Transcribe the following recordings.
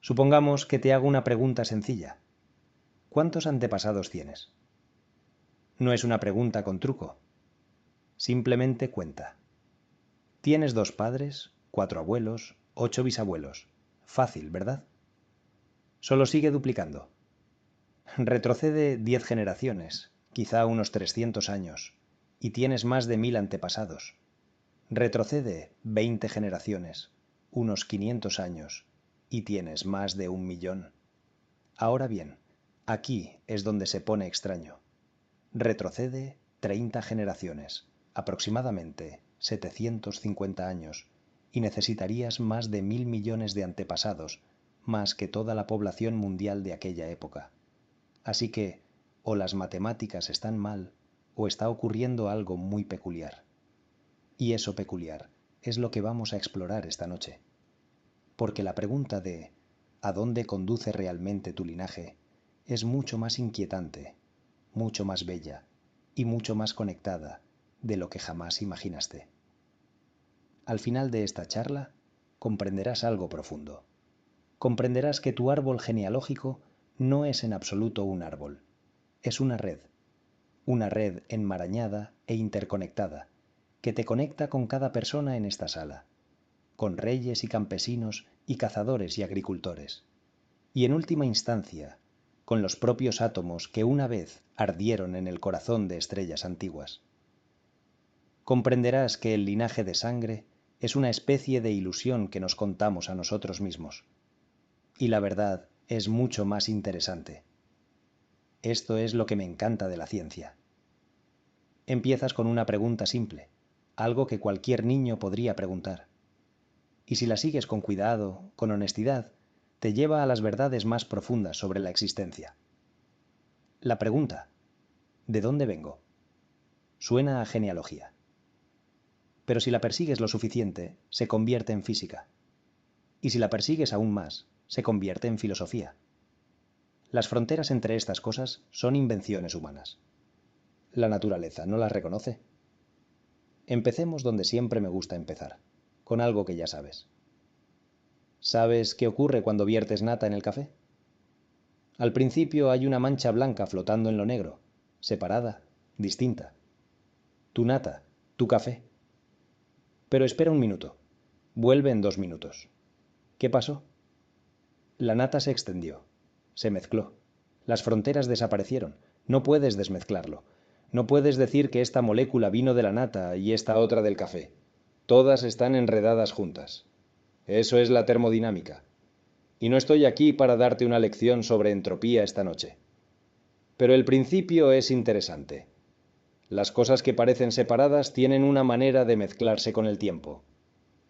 Supongamos que te hago una pregunta sencilla. ¿Cuántos antepasados tienes? No es una pregunta con truco. Simplemente cuenta. Tienes 2 padres, 4 abuelos, 8 bisabuelos. Fácil, ¿verdad? Solo sigue duplicando. Retrocede 10 generaciones, quizá unos 300 años, y tienes más de 1000 antepasados. Retrocede 20 generaciones, unos 500 años, y tienes más de 1.000.000. Ahora bien, aquí es donde se pone extraño. Retrocede 30 generaciones, aproximadamente 750 años, y necesitarías más de 1.000.000.000 de antepasados, más que toda la población mundial de aquella época. Así que, o las matemáticas están mal, o está ocurriendo algo muy peculiar. Y eso peculiar es lo que vamos a explorar esta noche. Porque la pregunta de ¿a dónde conduce realmente tu linaje? Es mucho más inquietante, mucho más bella y mucho más conectada de lo que jamás imaginaste. Al final de esta charla, comprenderás algo profundo. Comprenderás que tu árbol genealógico no es en absoluto un árbol, es una red enmarañada e interconectada, que te conecta con cada persona en esta sala, con reyes y campesinos y cazadores y agricultores, y en última instancia, con los propios átomos que una vez ardieron en el corazón de estrellas antiguas. Comprenderás que el linaje de sangre es una especie de ilusión que nos contamos a nosotros mismos. Y la verdad es mucho más interesante. Esto es lo que me encanta de la ciencia. Empiezas con una pregunta simple, algo que cualquier niño podría preguntar. Y si la sigues con cuidado, con honestidad, te lleva a las verdades más profundas sobre la existencia. La pregunta, ¿de dónde vengo? Suena a genealogía. Pero si la persigues lo suficiente, se convierte en física. Y si la persigues aún más, se convierte en filosofía. Las fronteras entre estas cosas son invenciones humanas. La naturaleza no las reconoce. Empecemos donde siempre me gusta empezar, con algo que ya sabes. ¿Sabes qué ocurre cuando viertes nata en el café? Al principio hay una mancha blanca flotando en lo negro, separada, distinta. Tu nata, tu café. Pero espera un minuto. Vuelve en 2 minutos. ¿Qué pasó? La nata se extendió, se mezcló. Las fronteras desaparecieron. No puedes desmezclarlo. No puedes decir que esta molécula vino de la nata y esta otra del café. Todas están enredadas juntas. Eso es la termodinámica. Y no estoy aquí para darte una lección sobre entropía esta noche. Pero el principio es interesante. Las cosas que parecen separadas tienen una manera de mezclarse con el tiempo.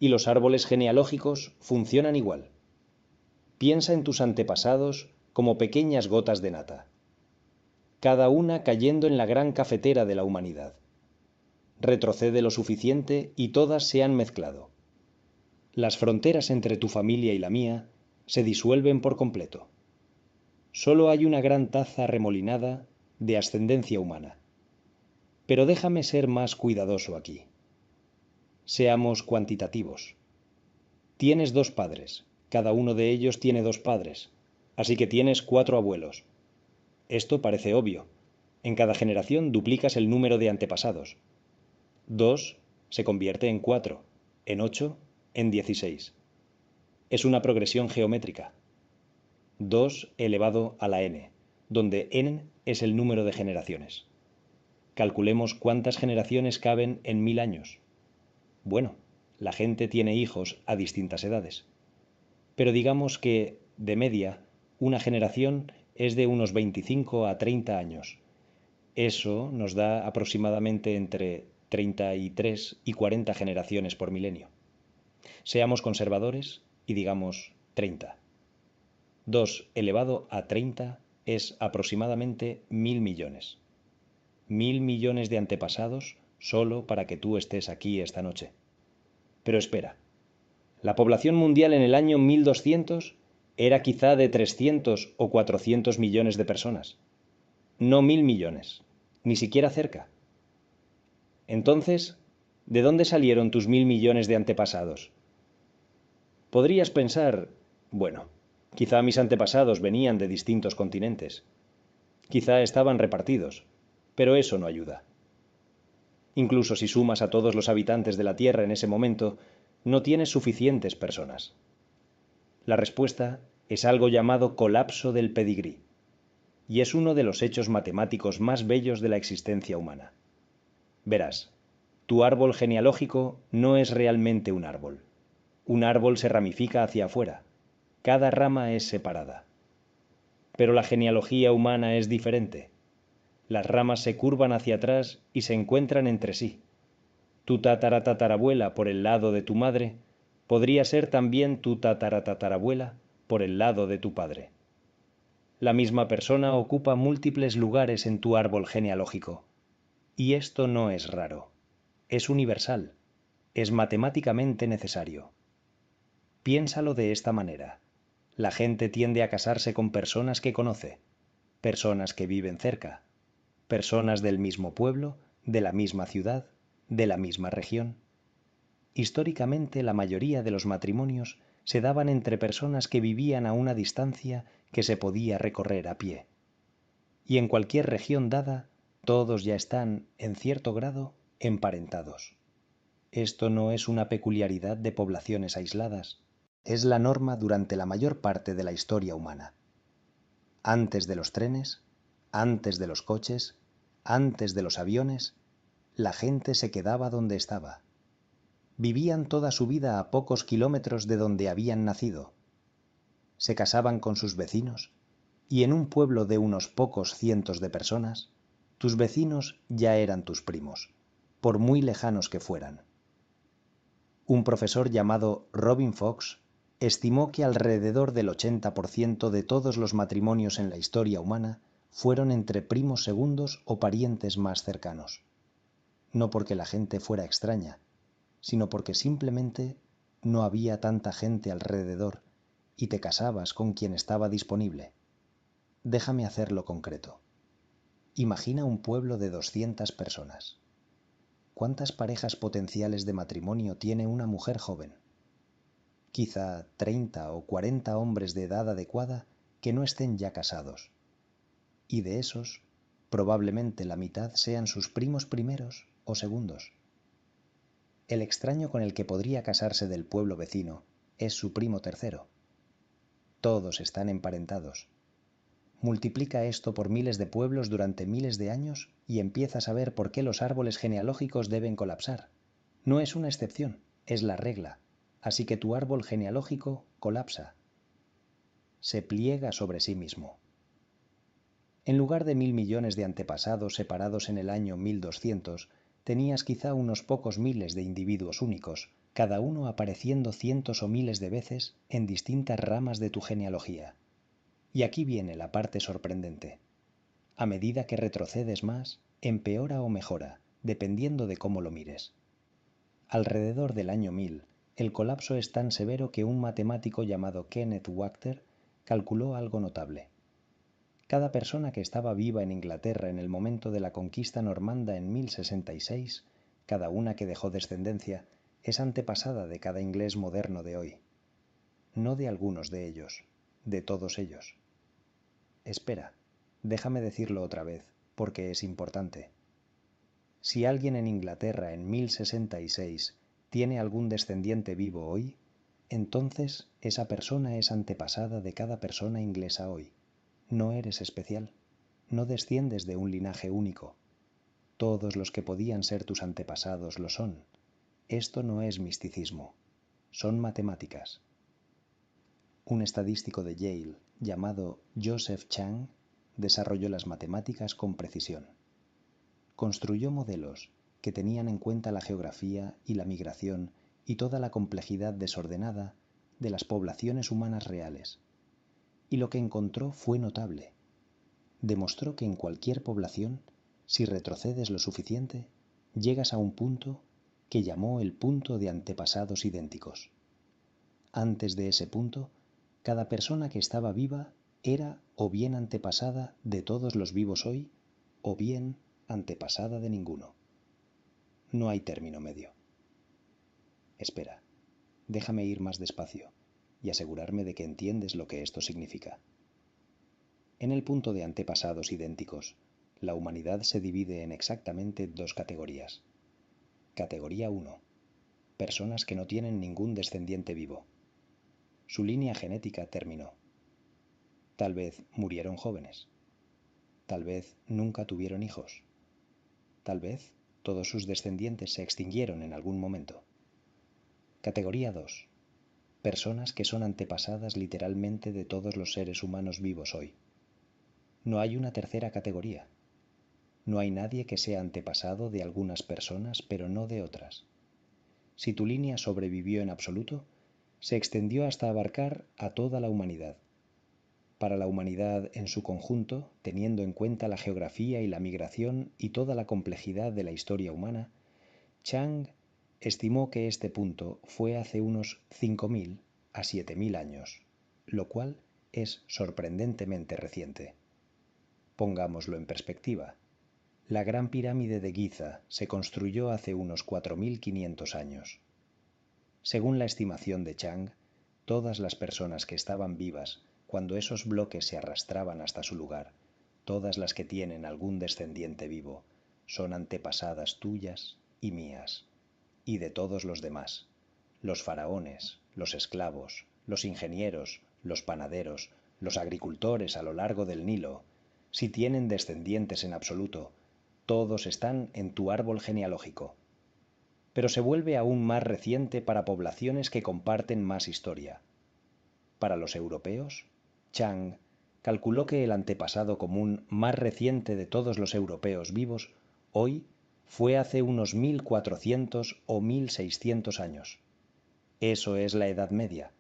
Y los árboles genealógicos funcionan igual. Piensa en tus antepasados como pequeñas gotas de nata, cada una cayendo en la gran cafetera de la humanidad. Retrocede lo suficiente y todas se han mezclado. Las fronteras entre tu familia y la mía se disuelven por completo. Solo hay una gran taza arremolinada de ascendencia humana. Pero déjame ser más cuidadoso aquí. Seamos cuantitativos. Tienes 2 padres, cada uno de ellos tiene 2 padres, así que tienes 4 abuelos. Esto parece obvio. En cada generación duplicas el número de antepasados. 2 se convierte en 4, en 8, en 16. Es una progresión geométrica. 2 elevado a la n, donde n es el número de generaciones. Calculemos cuántas generaciones caben en 1000 años. Bueno, la gente tiene hijos a distintas edades. Pero digamos que, de media, una generación es de unos 25 a 30 años. Eso nos da aproximadamente entre 33 y 40 generaciones por milenio. Seamos conservadores y digamos 30. 2 elevado a 30 es aproximadamente 1.000.000.000. 1.000.000.000 de antepasados solo para que tú estés aquí esta noche. Pero espera, la población mundial en el año 1200 era quizá de 300 o 400 millones de personas. No 1.000.000.000, ni siquiera cerca. Entonces, ¿de dónde salieron tus 1.000.000.000 de antepasados? Podrías pensar, bueno, Quizá mis antepasados venían de distintos continentes. Quizá estaban repartidos, pero eso no ayuda. Incluso si sumas a todos los habitantes de la Tierra en ese momento, no tienes suficientes personas. La respuesta es algo llamado colapso del pedigrí, y es uno de los hechos matemáticos más bellos de la existencia humana. Verás, tu árbol genealógico no es realmente un árbol. Un árbol se ramifica hacia afuera. Cada rama es separada. Pero la genealogía humana es diferente. Las ramas se curvan hacia atrás y se encuentran entre sí. Tu tataratatarabuela por el lado de tu madre podría ser también tu tataratatarabuela por el lado de tu padre. La misma persona ocupa múltiples lugares en tu árbol genealógico. Y esto no es raro. Es universal. Es matemáticamente necesario. Piénsalo de esta manera. La gente tiende a casarse con personas que conoce, personas que viven cerca, personas del mismo pueblo, de la misma ciudad, de la misma región. Históricamente, la mayoría de los matrimonios se daban entre personas que vivían a una distancia que se podía recorrer a pie. Y en cualquier región dada, todos ya están, en cierto grado, emparentados. Esto no es una peculiaridad de poblaciones aisladas, es la norma durante la mayor parte de la historia humana. Antes de los trenes, antes de los coches, antes de los aviones, la gente se quedaba donde estaba. Vivían toda su vida a pocos kilómetros de donde habían nacido. Se casaban con sus vecinos, y en un pueblo de unos pocos cientos de personas, tus vecinos ya eran tus primos, por muy lejanos que fueran. Un profesor llamado Robin Fox estimó que alrededor del 80% de todos los matrimonios en la historia humana fueron entre primos segundos o parientes más cercanos. No porque la gente fuera extraña, sino porque simplemente no había tanta gente alrededor y te casabas con quien estaba disponible. Déjame hacerlo concreto. Imagina un pueblo de 200 personas. ¿Cuántas parejas potenciales de matrimonio tiene una mujer joven? Quizá 30 o 40 hombres de edad adecuada que no estén ya casados. Y de esos, probablemente la mitad sean sus primos primeros o segundos. El extraño con el que podría casarse del pueblo vecino es su primo tercero. Todos están emparentados. Multiplica esto por miles de pueblos durante miles de años y empiezas a ver por qué los árboles genealógicos deben colapsar. No es una excepción, es la regla. Así que tu árbol genealógico colapsa. Se pliega sobre sí mismo. En lugar de 1.000 millones de antepasados separados en el año 1200, tenías quizá unos pocos miles de individuos únicos, cada uno apareciendo cientos o miles de veces en distintas ramas de tu genealogía. Y aquí viene la parte sorprendente. A medida que retrocedes más, empeora o mejora, dependiendo de cómo lo mires. Alrededor del año 1000, el colapso es tan severo que un matemático llamado Kenneth Wachter calculó algo notable. Cada persona que estaba viva en Inglaterra en el momento de la conquista normanda en 1066, cada una que dejó descendencia, es antepasada de cada inglés moderno de hoy. No de algunos de ellos, de todos ellos. Espera, déjame decirlo otra vez, porque es importante. Si alguien en Inglaterra en 1066 tiene algún descendiente vivo hoy, entonces esa persona es antepasada de cada persona inglesa hoy. No eres especial, no desciendes de un linaje único. Todos los que podían ser tus antepasados lo son. Esto no es misticismo, son matemáticas. Un estadístico de Yale llamado Joseph Chang desarrolló las matemáticas con precisión. Construyó modelos que tenían en cuenta la geografía y la migración y toda la complejidad desordenada de las poblaciones humanas reales. Y lo que encontró fue notable. Demostró que en cualquier población, si retrocedes lo suficiente, llegas a un punto que llamó el punto de antepasados idénticos. Antes de ese punto, cada persona que estaba viva era o bien antepasada de todos los vivos hoy, o bien antepasada de ninguno. No hay término medio. Espera, déjame ir más despacio y asegurarme de que entiendes lo que esto significa. En el punto de antepasados idénticos, la humanidad se divide en exactamente dos categorías. Categoría 1. Personas que no tienen ningún descendiente vivo. Su línea genética terminó. Tal vez murieron jóvenes. Tal vez nunca tuvieron hijos. Tal vez todos sus descendientes se extinguieron en algún momento. Categoría 2. Personas que son antepasadas literalmente de todos los seres humanos vivos hoy. No hay una tercera categoría. No hay nadie que sea antepasado de algunas personas, pero no de otras. Si tu línea sobrevivió en absoluto, se extendió hasta abarcar a toda la humanidad. Para la humanidad en su conjunto, teniendo en cuenta la geografía y la migración y toda la complejidad de la historia humana, Chang estimó que este punto fue hace unos 5.000 a 7.000 años, lo cual es sorprendentemente reciente. Pongámoslo en perspectiva. La Gran Pirámide de Giza se construyó hace unos 4.500 años. Según la estimación de Chang, todas las personas que estaban vivas cuando esos bloques se arrastraban hasta su lugar, todas las que tienen algún descendiente vivo, son antepasadas tuyas y mías, y de todos los demás, los faraones, los esclavos, los ingenieros, los panaderos, los agricultores a lo largo del Nilo. Si tienen descendientes en absoluto, todos están en tu árbol genealógico. Pero se vuelve aún más reciente para poblaciones que comparten más historia. Para los europeos, Chang calculó que el antepasado común más reciente de todos los europeos vivos hoy fue hace unos 1.400 o 1.600 años. Eso es la Edad Media.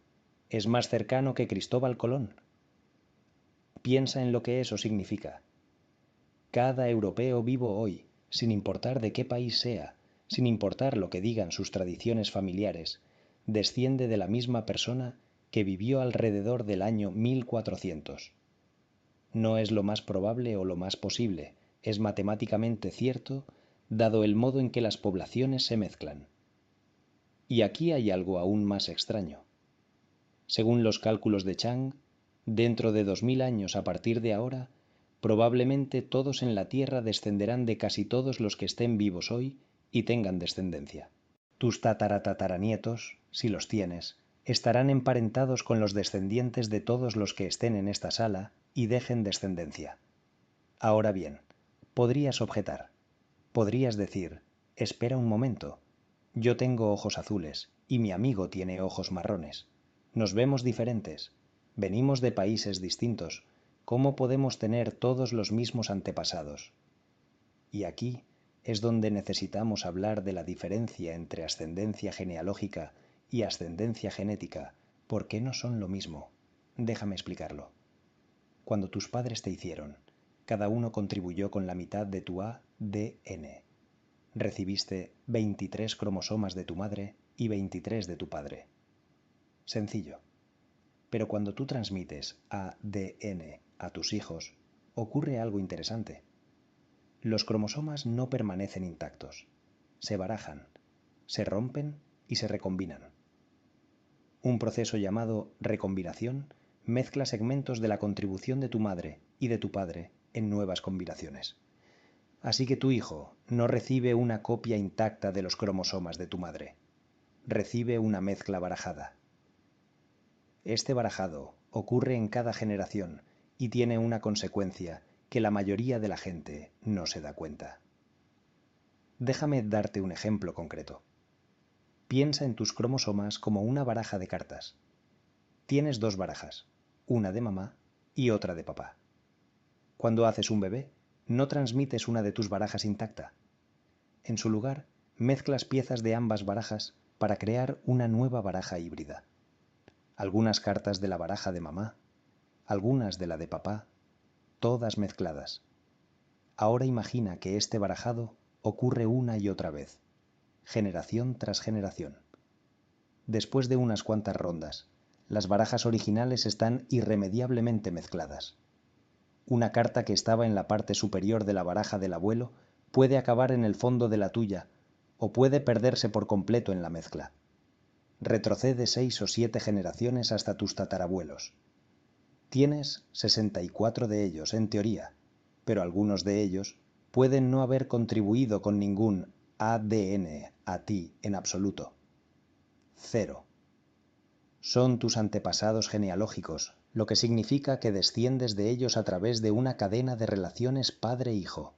Es más cercano que Cristóbal Colón. Piensa en lo que eso significa. Cada europeo vivo hoy, sin importar de qué país sea, sin importar lo que digan sus tradiciones familiares, desciende de la misma persona que vivió alrededor del año 1400. No es lo más probable o lo más posible, es matemáticamente cierto, dado el modo en que las poblaciones se mezclan. Y aquí hay algo aún más extraño. Según los cálculos de Chang, dentro de 2000 años a partir de ahora, probablemente todos en la Tierra descenderán de casi todos los que estén vivos hoy y tengan descendencia. Tus tataratataranietos, si los tienes, estarán emparentados con los descendientes de todos los que estén en esta sala y dejen descendencia. Ahora bien, podrías objetar, podrías decir, espera un momento, yo tengo ojos azules y mi amigo tiene ojos marrones. Nos vemos diferentes, venimos de países distintos, ¿cómo podemos tener todos los mismos antepasados? Y aquí es donde necesitamos hablar de la diferencia entre ascendencia genealógica y ascendencia genética, porque no son lo mismo. Déjame explicarlo. Cuando tus padres te hicieron, cada uno contribuyó con la mitad de tu ADN. Recibiste 23 cromosomas de tu madre y 23 de tu padre. Sencillo. Pero cuando tú transmites ADN a tus hijos, ocurre algo interesante. Los cromosomas no permanecen intactos, se barajan, se rompen y se recombinan. Un proceso llamado recombinación mezcla segmentos de la contribución de tu madre y de tu padre en nuevas combinaciones. Así que tu hijo no recibe una copia intacta de los cromosomas de tu madre, recibe una mezcla barajada. Este barajado ocurre en cada generación y tiene una consecuencia que la mayoría de la gente no se da cuenta. Déjame darte un ejemplo concreto. Piensa en tus cromosomas como una baraja de cartas. Tienes dos barajas, una de mamá y otra de papá. Cuando haces un bebé, no transmites una de tus barajas intacta. En su lugar, mezclas piezas de ambas barajas para crear una nueva baraja híbrida. Algunas cartas de la baraja de mamá, algunas de la de papá, todas mezcladas. Ahora imagina que este barajado ocurre una y otra vez, generación tras generación. Después de unas cuantas rondas, las barajas originales están irremediablemente mezcladas. Una carta que estaba en la parte superior de la baraja del abuelo puede acabar en el fondo de la tuya o puede perderse por completo en la mezcla. retrocede 6 o 7 generaciones hasta tus tatarabuelos. Tienes 64 de ellos, en teoría, pero algunos de ellos pueden no haber contribuido con ningún ADN a ti en absoluto. 0. Son tus antepasados genealógicos, lo que significa que desciendes de ellos a través de una cadena de relaciones padre-hijo.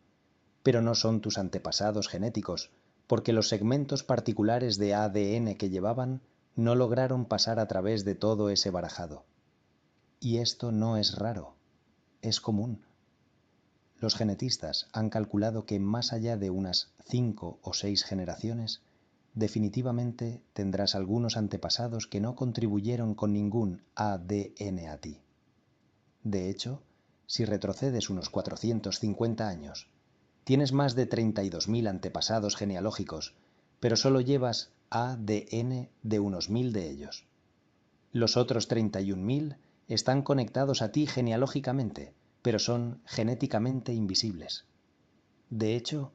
Pero no son tus antepasados genéticos, porque los segmentos particulares de ADN que llevaban no lograron pasar a través de todo ese barajado. Y esto no es raro, es común. Los genetistas han calculado que más allá de unas 5 o 6 generaciones, definitivamente tendrás algunos antepasados que no contribuyeron con ningún ADN a ti. De hecho, si retrocedes unos 450 años, tienes más de 32.000 antepasados genealógicos, pero solo llevas ADN de unos 1.000 de ellos. Los otros 31.000 están conectados a ti genealógicamente, pero son genéticamente invisibles. De hecho,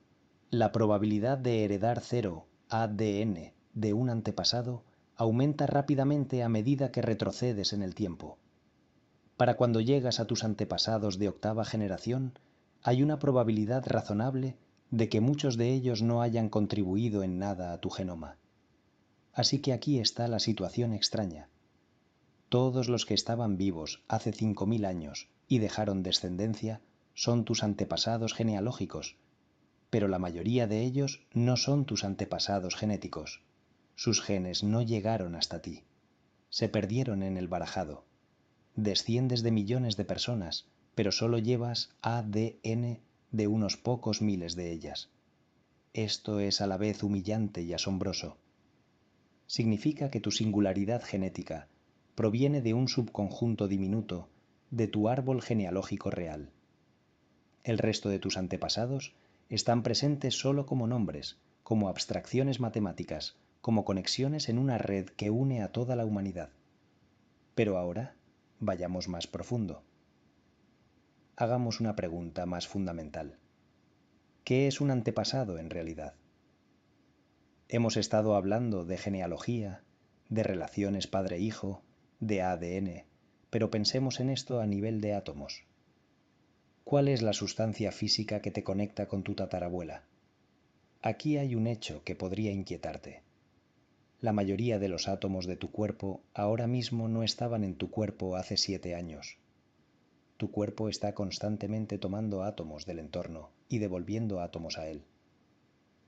la probabilidad de heredar 0 ADN de un antepasado aumenta rápidamente a medida que retrocedes en el tiempo. Para cuando llegas a tus antepasados de octava generación, hay una probabilidad razonable de que muchos de ellos no hayan contribuido en nada a tu genoma. Así que aquí está la situación extraña. Todos los que estaban vivos hace 5.000 años y dejaron descendencia son tus antepasados genealógicos, pero la mayoría de ellos no son tus antepasados genéticos. Sus genes no llegaron hasta ti. Se perdieron en el barajado. Desciendes de millones de personas, pero solo llevas ADN de unos pocos miles de ellas. Esto es a la vez humillante y asombroso. Significa que tu singularidad genética proviene de un subconjunto diminuto de tu árbol genealógico real. El resto de tus antepasados están presentes solo como nombres, como abstracciones matemáticas, como conexiones en una red que une a toda la humanidad. Pero ahora, vayamos más profundo. Hagamos una pregunta más fundamental. ¿Qué es un antepasado en realidad? Hemos estado hablando de genealogía, de relaciones padre-hijo, de ADN, pero pensemos en esto a nivel de átomos. ¿Cuál es la sustancia física que te conecta con tu tatarabuela? Aquí hay un hecho que podría inquietarte. La mayoría de los átomos de tu cuerpo ahora mismo no estaban en tu cuerpo hace 7 años. Tu cuerpo está constantemente tomando átomos del entorno y devolviendo átomos a él.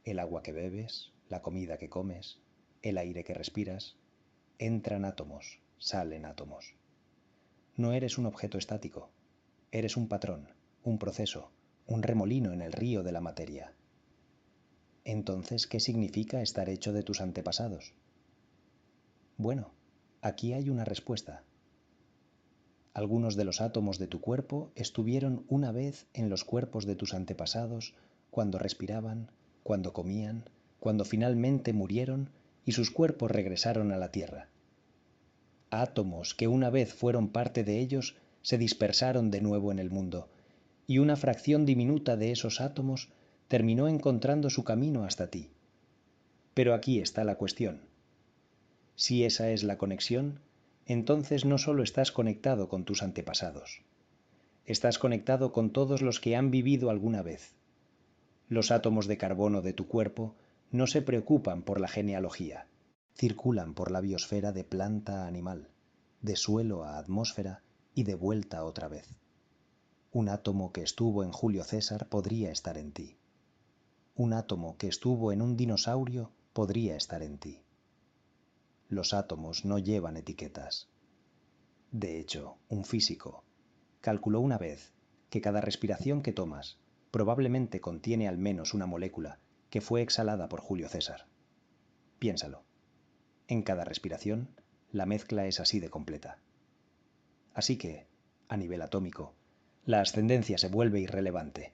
El agua que bebes, la comida que comes, el aire que respiras, entran átomos, salen átomos. No eres un objeto estático, eres un patrón, un proceso, un remolino en el río de la materia. Entonces, ¿qué significa estar hecho de tus antepasados? Bueno, aquí hay una respuesta. Algunos de los átomos de tu cuerpo estuvieron una vez en los cuerpos de tus antepasados cuando respiraban, cuando comían, cuando finalmente murieron y sus cuerpos regresaron a la Tierra. Átomos que una vez fueron parte de ellos se dispersaron de nuevo en el mundo, y una fracción diminuta de esos átomos terminó encontrando su camino hasta ti. Pero aquí está la cuestión. Si esa es la conexión, entonces no solo estás conectado con tus antepasados, estás conectado con todos los que han vivido alguna vez. Los átomos de carbono de tu cuerpo no se preocupan por la genealogía, circulan por la biosfera de planta a animal, de suelo a atmósfera y de vuelta otra vez. Un átomo que estuvo en Julio César podría estar en ti. Un átomo que estuvo en un dinosaurio podría estar en ti. Los átomos no llevan etiquetas. De hecho, un físico calculó una vez que cada respiración que tomas probablemente contiene al menos una molécula que fue exhalada por Julio César. Piénsalo. En cada respiración, la mezcla es así de completa. Así que, a nivel atómico, la ascendencia se vuelve irrelevante.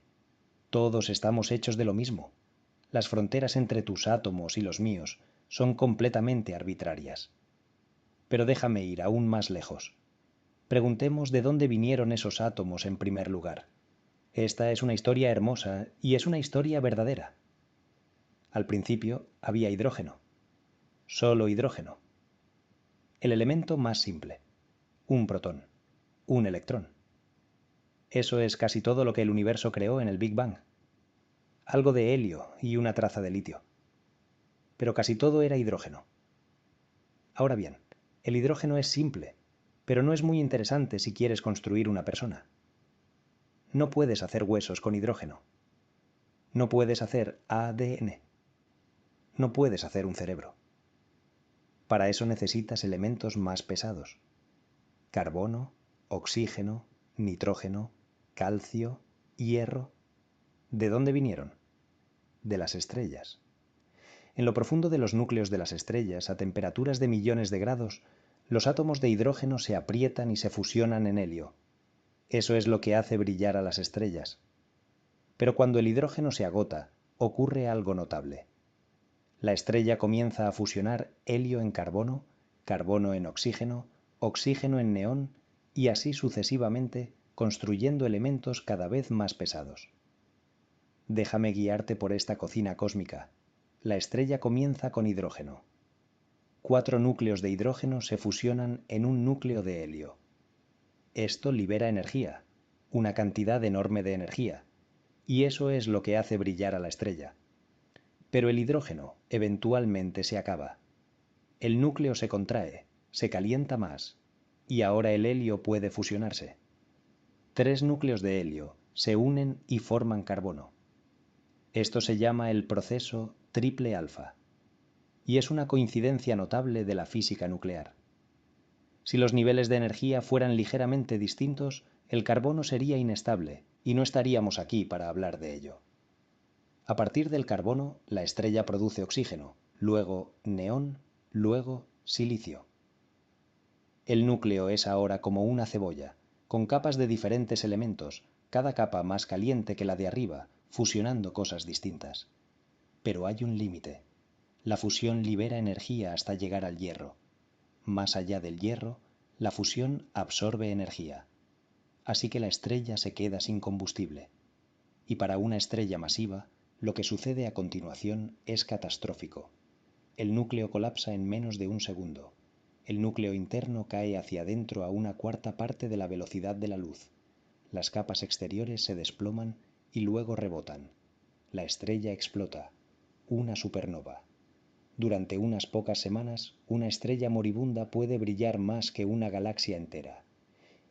Todos estamos hechos de lo mismo. Las fronteras entre tus átomos y los míos son completamente arbitrarias. Pero déjame ir aún más lejos. Preguntemos de dónde vinieron esos átomos en primer lugar. Esta es una historia hermosa y es una historia verdadera. Al principio había hidrógeno. Solo hidrógeno. El elemento más simple. Un protón. Un electrón. Eso es casi todo lo que el universo creó en el Big Bang. Algo de helio y una traza de litio. Pero casi todo era hidrógeno. Ahora bien, el hidrógeno es simple, pero no es muy interesante si quieres construir una persona. No puedes hacer huesos con hidrógeno. No puedes hacer ADN. No puedes hacer un cerebro. Para eso necesitas elementos más pesados. Carbono, oxígeno, nitrógeno, calcio, hierro. ¿De dónde vinieron? De las estrellas. En lo profundo de los núcleos de las estrellas, a temperaturas de millones de grados, los átomos de hidrógeno se aprietan y se fusionan en helio. Eso es lo que hace brillar a las estrellas. Pero cuando el hidrógeno se agota, ocurre algo notable. La estrella comienza a fusionar helio en carbono, carbono en oxígeno, oxígeno en neón y así sucesivamente, construyendo elementos cada vez más pesados. Déjame guiarte por esta cocina cósmica. La estrella comienza con hidrógeno. 4 núcleos de hidrógeno se fusionan en un núcleo de helio. Esto libera energía, una cantidad enorme de energía, y eso es lo que hace brillar a la estrella. Pero el hidrógeno eventualmente se acaba. El núcleo se contrae, se calienta más, y ahora el helio puede fusionarse. 3 núcleos de helio se unen y forman carbono. Esto se llama el proceso triple alfa, y es una coincidencia notable de la física nuclear. Si los niveles de energía fueran ligeramente distintos, el carbono sería inestable y no estaríamos aquí para hablar de ello. A partir del carbono, la estrella produce oxígeno, luego neón, luego silicio. El núcleo es ahora como una cebolla, con capas de diferentes elementos, cada capa más caliente que la de arriba, fusionando cosas distintas. Pero hay un límite. La fusión libera energía hasta llegar al hierro. Más allá del hierro, la fusión absorbe energía. Así que la estrella se queda sin combustible. Y para una estrella masiva, lo que sucede a continuación es catastrófico. El núcleo colapsa en menos de un segundo. El núcleo interno cae hacia adentro a una cuarta parte de la velocidad de la luz. Las capas exteriores se desploman y luego rebotan. La estrella explota. Una supernova. Durante unas pocas semanas, una estrella moribunda puede brillar más que una galaxia entera.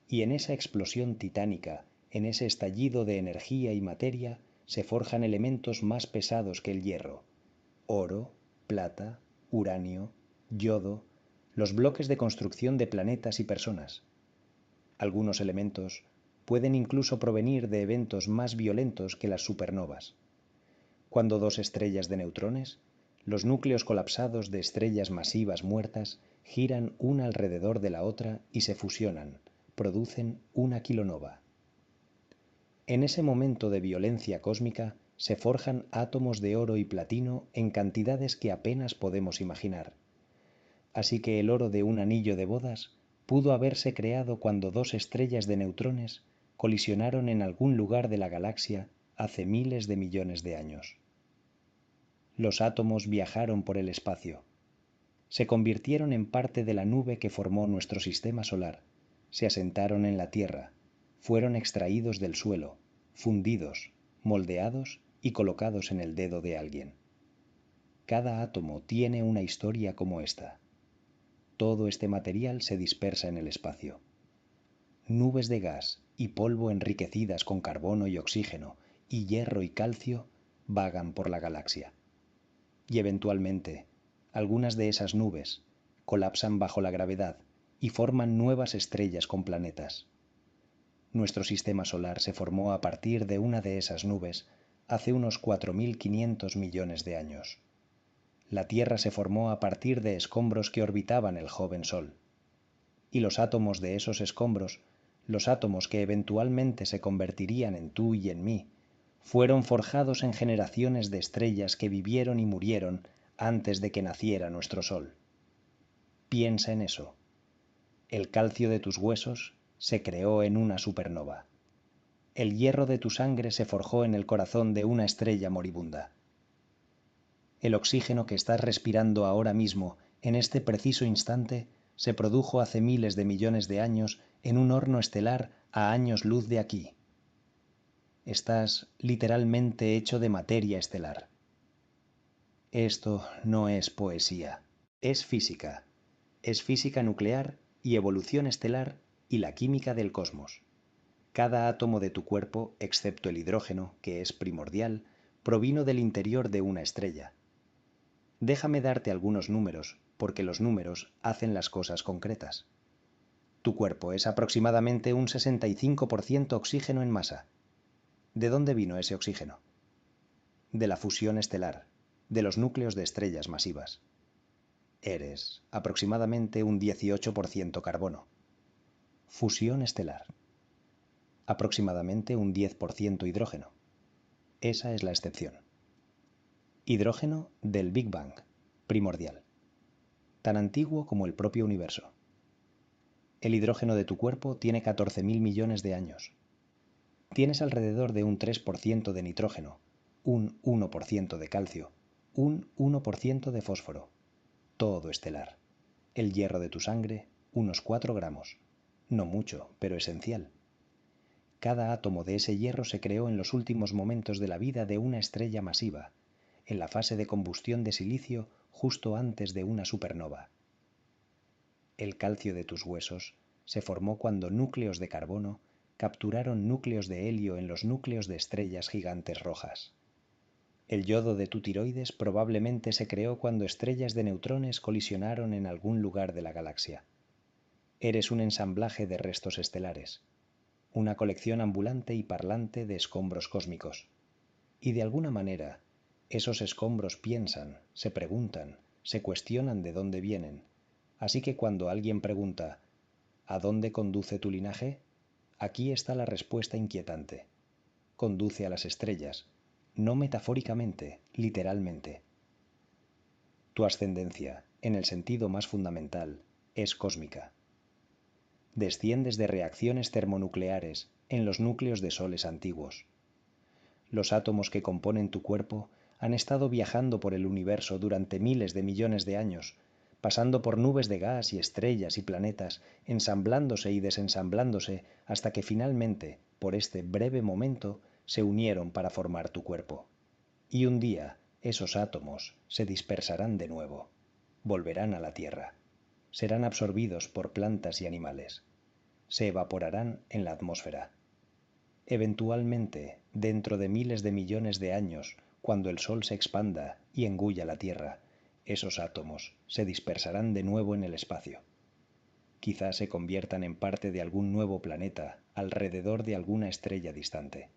Y en esa explosión titánica, en ese estallido de energía y materia, se forjan elementos más pesados que el hierro: oro, plata, uranio, yodo, los bloques de construcción de planetas y personas. Algunos elementos pueden incluso provenir de eventos más violentos que las supernovas. Cuando dos estrellas de neutrones, los núcleos colapsados de estrellas masivas muertas, giran una alrededor de la otra y se fusionan, producen una kilonova. En ese momento de violencia cósmica se forjan átomos de oro y platino en cantidades que apenas podemos imaginar. Así que el oro de un anillo de bodas pudo haberse creado cuando dos estrellas de neutrones colisionaron en algún lugar de la galaxia hace miles de millones de años. Los átomos viajaron por el espacio. Se convirtieron en parte de la nube que formó nuestro sistema solar, se asentaron en la Tierra, fueron extraídos del suelo, fundidos, moldeados y colocados en el dedo de alguien. Cada átomo tiene una historia como esta. Todo este material se dispersa en el espacio. Nubes de gas y polvo enriquecidas con carbono y oxígeno, y hierro y calcio vagan por la galaxia. Y eventualmente, algunas de esas nubes colapsan bajo la gravedad y forman nuevas estrellas con planetas. Nuestro sistema solar se formó a partir de una de esas nubes hace unos 4.500 millones de años. La Tierra se formó a partir de escombros que orbitaban el joven Sol. Y los átomos de esos escombros, los átomos que eventualmente se convertirían en tú y en mí, fueron forjados en generaciones de estrellas que vivieron y murieron antes de que naciera nuestro Sol. Piensa en eso. El calcio de tus huesos se creó en una supernova. El hierro de tu sangre se forjó en el corazón de una estrella moribunda. El oxígeno que estás respirando ahora mismo, en este preciso instante, se produjo hace miles de millones de años en un horno estelar a años luz de aquí. Estás literalmente hecho de materia estelar. Esto no es poesía, es física. Es física nuclear y evolución estelar y la química del cosmos. Cada átomo de tu cuerpo, excepto el hidrógeno, que es primordial, provino del interior de una estrella. Déjame darte algunos números, porque los números hacen las cosas concretas. Tu cuerpo es aproximadamente un 65% oxígeno en masa. ¿De dónde vino ese oxígeno? De la fusión estelar, de los núcleos de estrellas masivas. Eres aproximadamente un 18% carbono. Fusión estelar. Aproximadamente un 10% hidrógeno. Esa es la excepción. Hidrógeno del Big Bang, primordial. Tan antiguo como el propio universo. El hidrógeno de tu cuerpo tiene 14.000 millones de años. Tienes alrededor de un 3% de nitrógeno, un 1% de calcio, un 1% de fósforo. Todo estelar. El hierro de tu sangre, unos 4 gramos. No mucho, pero esencial. Cada átomo de ese hierro se creó en los últimos momentos de la vida de una estrella masiva, en la fase de combustión de silicio justo antes de una supernova. El calcio de tus huesos se formó cuando núcleos de carbono capturaron núcleos de helio en los núcleos de estrellas gigantes rojas. El yodo de tu tiroides probablemente se creó cuando estrellas de neutrones colisionaron en algún lugar de la galaxia. Eres un ensamblaje de restos estelares, una colección ambulante y parlante de escombros cósmicos. Y de alguna manera, esos escombros piensan, se preguntan, se cuestionan de dónde vienen. Así que cuando alguien pregunta, ¿a dónde conduce tu linaje? Aquí está la respuesta inquietante. Conduce a las estrellas, no metafóricamente, literalmente. Tu ascendencia, en el sentido más fundamental, es cósmica. Desciendes de reacciones termonucleares en los núcleos de soles antiguos. Los átomos que componen tu cuerpo han estado viajando por el universo durante miles de millones de años, pasando por nubes de gas y estrellas y planetas, ensamblándose y desensamblándose hasta que finalmente, por este breve momento, se unieron para formar tu cuerpo. Y un día esos átomos se dispersarán de nuevo, volverán a la Tierra, serán absorbidos por plantas y animales, se evaporarán en la atmósfera. Eventualmente, dentro de miles de millones de años, cuando el Sol se expanda y engulla la Tierra, esos átomos se dispersarán de nuevo en el espacio. Quizás se conviertan en parte de algún nuevo planeta alrededor de alguna estrella distante.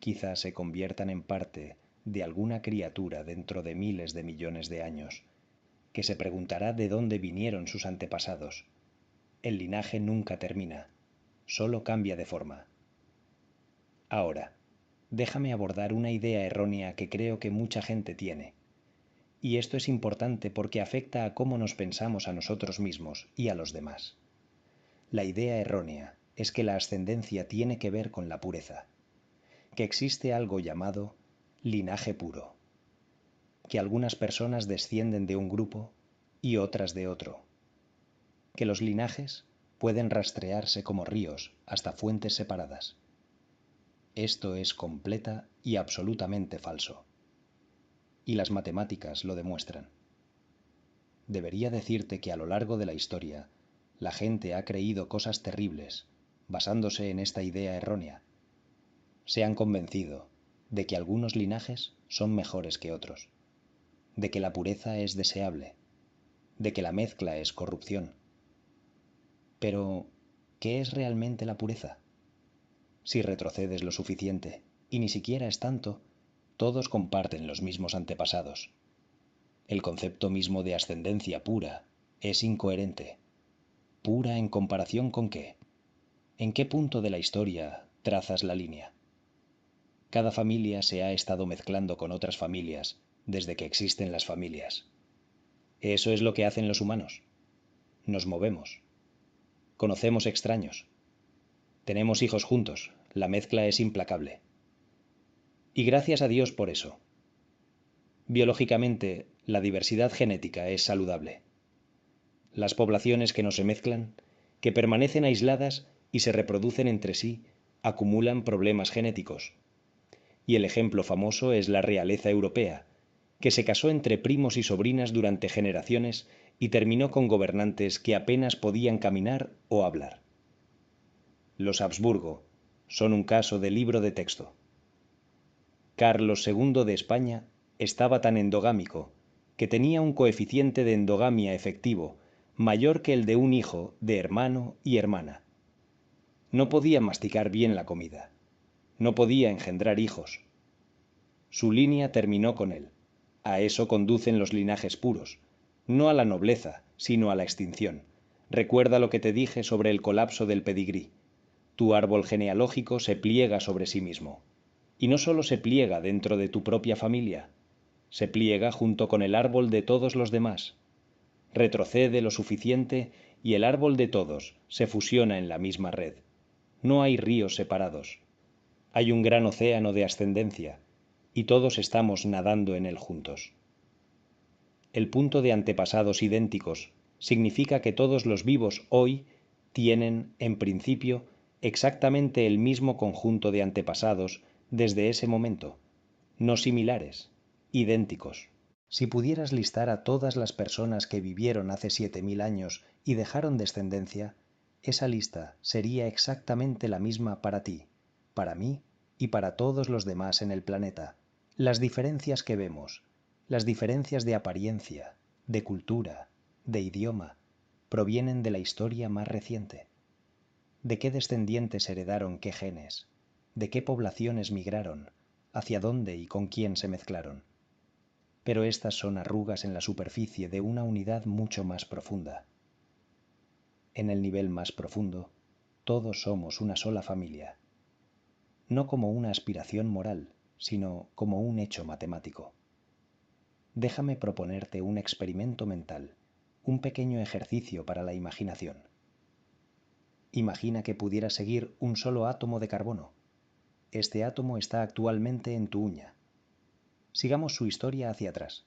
Quizás se conviertan en parte de alguna criatura dentro de miles de millones de años, que se preguntará de dónde vinieron sus antepasados. El linaje nunca termina, solo cambia de forma. Ahora, déjame abordar una idea errónea que creo que mucha gente tiene. Y esto es importante porque afecta a cómo nos pensamos a nosotros mismos y a los demás. La idea errónea es que la ascendencia tiene que ver con la pureza, que existe algo llamado linaje puro, que algunas personas descienden de un grupo y otras de otro, que los linajes pueden rastrearse como ríos hasta fuentes separadas. Esto es completa y absolutamente falso. Y las matemáticas lo demuestran. Debería decirte que a lo largo de la historia, la gente ha creído cosas terribles, basándose en esta idea errónea. Se han convencido de que algunos linajes son mejores que otros, de que la pureza es deseable, de que la mezcla es corrupción. Pero, ¿qué es realmente la pureza? Si retrocedes lo suficiente, y ni siquiera es tanto, todos comparten los mismos antepasados. El concepto mismo de ascendencia pura es incoherente. ¿Pura en comparación con qué? ¿En qué punto de la historia trazas la línea? Cada familia se ha estado mezclando con otras familias desde que existen las familias. Eso es lo que hacen los humanos. Nos movemos. Conocemos extraños. Tenemos hijos juntos. La mezcla es implacable. Y gracias a Dios por eso. Biológicamente, la diversidad genética es saludable. las poblaciones que no se mezclan, que permanecen aisladas y se reproducen entre sí, acumulan problemas genéticos. Y el ejemplo famoso es la realeza europea, que se casó entre primos y sobrinas durante generaciones y terminó con gobernantes que apenas podían caminar o hablar. Los Habsburgo son un caso de libro de texto. Carlos II de España estaba tan endogámico que tenía un coeficiente de endogamia efectivo mayor que el de un hijo de hermano y hermana. No podía masticar bien la comida, no podía engendrar hijos. Su línea terminó con él. A eso conducen los linajes puros, no a la nobleza, sino a la extinción. Recuerda lo que te dije sobre el colapso del pedigrí. Tu árbol genealógico se pliega sobre sí mismo. Y no solo se pliega dentro de tu propia familia, se pliega junto con el árbol de todos los demás. Retrocede lo suficiente y el árbol de todos se fusiona en la misma red. No hay ríos separados. Hay un gran océano de ascendencia, y todos estamos nadando en él juntos. El punto de antepasados idénticos significa que todos los vivos hoy tienen, en principio, exactamente el mismo conjunto de antepasados desde ese momento, no similares, idénticos. Si pudieras listar a todas las personas que vivieron hace 7000 años y dejaron descendencia, esa lista sería exactamente la misma para ti, para mí y para todos los demás en el planeta. Las diferencias que vemos, las diferencias de apariencia, de cultura, de idioma, provienen de la historia más reciente. ¿De qué descendientes heredaron qué genes? ¿De qué poblaciones migraron? ¿Hacia dónde y con quién se mezclaron? Pero estas son arrugas en la superficie de una unidad mucho más profunda. En el nivel más profundo, todos somos una sola familia, no como una aspiración moral, sino como un hecho matemático. Déjame proponerte un experimento mental, un pequeño ejercicio para la imaginación. Imagina que pudieras seguir un solo átomo de carbono. Este átomo está actualmente en tu uña. Sigamos su historia hacia atrás.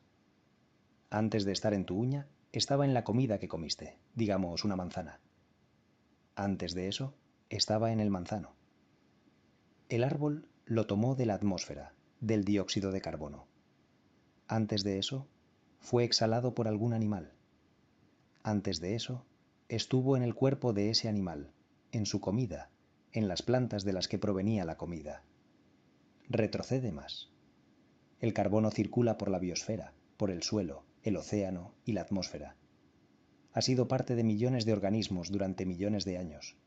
Antes de estar en tu uña, estaba en la comida que comiste, digamos una manzana. Antes de eso, estaba en el manzano. El árbol lo tomó de la atmósfera, del dióxido de carbono. Antes de eso, fue exhalado por algún animal. Antes de eso, estuvo en el cuerpo de ese animal, en su comida, en las plantas de las que provenía la comida. Retrocede más. El carbono circula por la biosfera, por el suelo, el océano y la atmósfera. Ha sido parte de millones de organismos durante millones de años.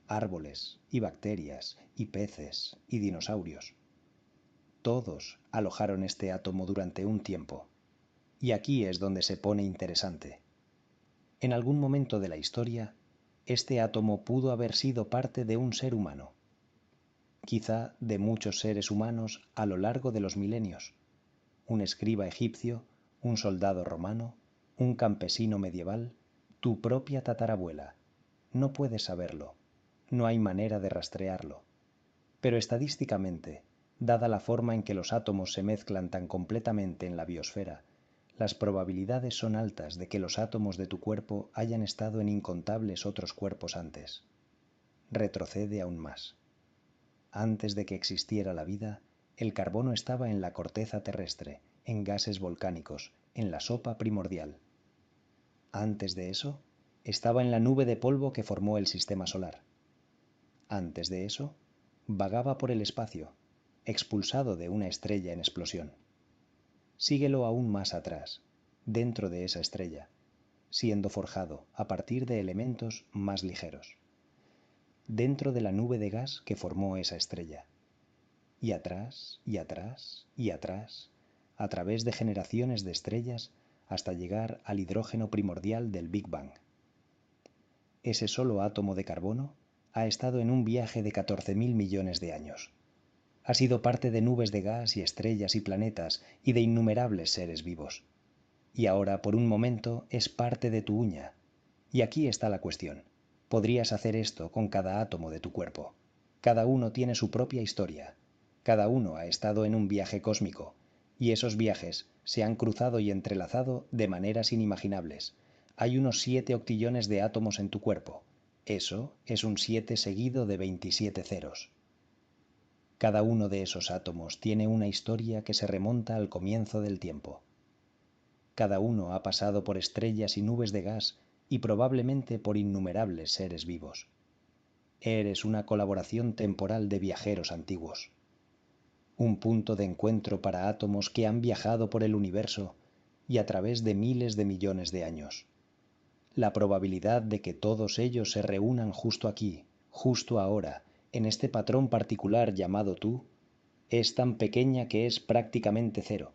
Árboles y bacterias y peces y dinosaurios. Todos alojaron este átomo durante un tiempo. Y aquí es donde se pone interesante. En algún momento de la historia, este átomo pudo haber sido parte de un ser humano. Quizá de muchos seres humanos a lo largo de los milenios. Un escriba egipcio, un soldado romano, un campesino medieval, tu propia tatarabuela. No puedes saberlo. No hay manera de rastrearlo. Pero estadísticamente, dada la forma en que los átomos se mezclan tan completamente en la biosfera, las probabilidades son altas de que los átomos de tu cuerpo hayan estado en incontables otros cuerpos antes. Retrocede aún más. Antes de que existiera la vida, el carbono estaba en la corteza terrestre, en gases volcánicos, en la sopa primordial. Antes de eso, estaba en la nube de polvo que formó el sistema solar. Antes de eso, vagaba por el espacio, expulsado de una estrella en explosión. Síguelo aún más atrás, dentro de esa estrella, siendo forjado a partir de elementos más ligeros, dentro de la nube de gas que formó esa estrella, y atrás, y atrás, y atrás, a través de generaciones de estrellas hasta llegar al hidrógeno primordial del Big Bang. Ese solo átomo de carbono ha estado en un viaje de 14.000 millones de años. Ha sido parte de nubes de gas y estrellas y planetas y de innumerables seres vivos. Y ahora, por un momento, es parte de tu uña. Y aquí está la cuestión. Podrías hacer esto con cada átomo de tu cuerpo. Cada uno tiene su propia historia. Cada uno ha estado en un viaje cósmico. Y esos viajes se han cruzado y entrelazado de maneras inimaginables. hay unos 7 octillones de átomos en tu cuerpo. Eso es un 7 seguido de 27 ceros. Cada uno de esos átomos tiene una historia que se remonta al comienzo del tiempo. Cada uno ha pasado por estrellas y nubes de gas y probablemente por innumerables seres vivos. Eres una colaboración temporal de viajeros antiguos. Un punto de encuentro para átomos que han viajado por el universo y a través de miles de millones de años. La probabilidad de que todos ellos se reúnan justo aquí, justo ahora, en este patrón particular llamado tú, es tan pequeña que es prácticamente cero.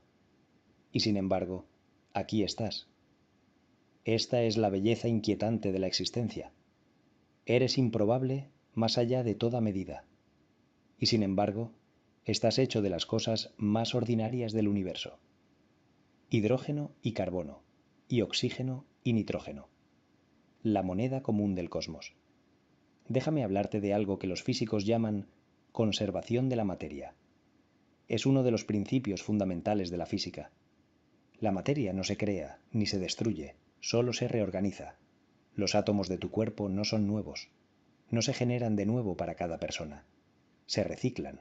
Y sin embargo, aquí estás. Esta es la belleza inquietante de la existencia. Eres improbable más allá de toda medida. Y sin embargo, estás hecho de las cosas más ordinarias del universo. Hidrógeno y carbono, y oxígeno y nitrógeno. La moneda común del cosmos. Déjame hablarte de algo que los físicos llaman conservación de la materia. Es uno de los principios fundamentales de la física. La materia no se crea ni se destruye, solo se reorganiza. Los átomos de tu cuerpo no son nuevos. No se generan de nuevo para cada persona. Se reciclan.